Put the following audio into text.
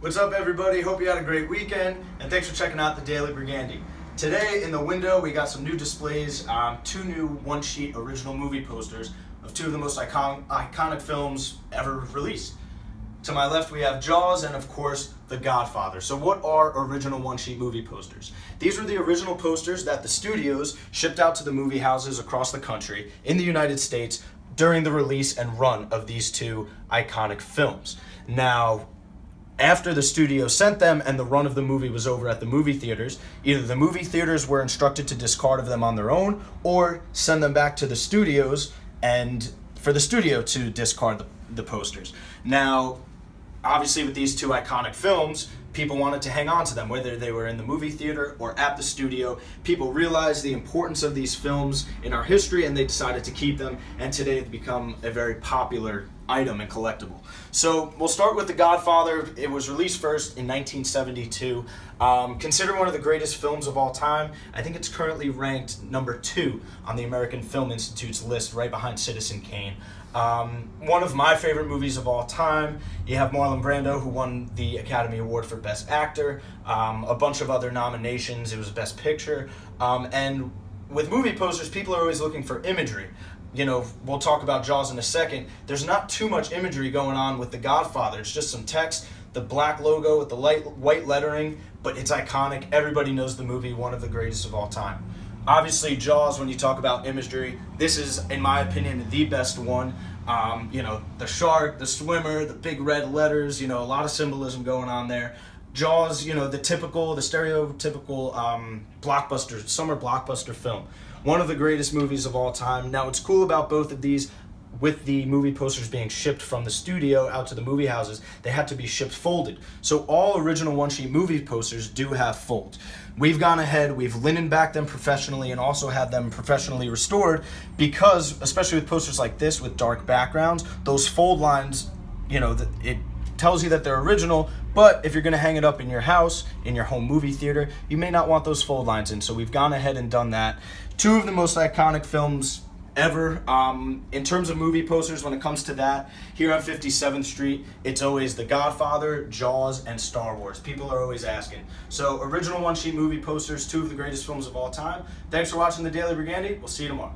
What's up, everybody? Hope you had a great weekend, and thanks for checking out the Daily Brigandy. Today in the window we got some new displays, two new one-sheet original movie posters of two of the most iconic films ever released. To my left we have Jaws and of course The Godfather. So what are original one-sheet movie posters? These were the original posters that the studios shipped out to the movie houses across the country in the United States during the release and run of these two iconic films. Now, after the studio sent them and the run of the movie was over at the movie theaters, either the movie theaters were instructed to discard of them on their own or send them back to the studios and for the studio to discard the posters. Now, obviously with these two iconic films, people wanted to hang on to them, whether they were in the movie theater or at the studio. People realized the importance of these films in our history and they decided to keep them, and today they've become a very popular item and collectible. So we'll start with The Godfather. It was released first in 1972. Considered one of the greatest films of all time. I think it's currently ranked number 2 on the American Film Institute's list, right behind Citizen Kane. One of my favorite movies of all time. You have Marlon Brando, who won the Academy Award for Best Actor, a bunch of other nominations. It was Best Picture. And with movie posters, people are always looking for imagery. You know, we'll talk about Jaws in a second. There's not too much imagery going on with The Godfather. It's just some text, the black logo with the white lettering, but it's iconic. Everybody knows the movie, one of the greatest of all time. Obviously, Jaws, when you talk about imagery, this is, in my opinion, the best one. The shark, the swimmer, the big red letters, a lot of symbolism going on there. Jaws, the stereotypical summer blockbuster film. One of the greatest movies of all time. Now, what's cool about both of these, with the movie posters being shipped from the studio out to the movie houses, they had to be shipped folded. So all original one-sheet movie posters do have folds. We've gone ahead, we've linened back them professionally and also had them professionally restored because, especially with posters like this with dark backgrounds, those fold lines, it tells you that they're original, but if you're going to hang it up in your house, in your home movie theater, you may not want those fold lines in. So we've gone ahead and done that. Two of the most iconic films ever. In terms of movie posters, when it comes to that, here on 57th Street, it's always The Godfather, Jaws, and Star Wars. People are always asking. So original one-sheet movie posters, two of the greatest films of all time. Thanks for watching the Daily Brigandy. We'll see you tomorrow.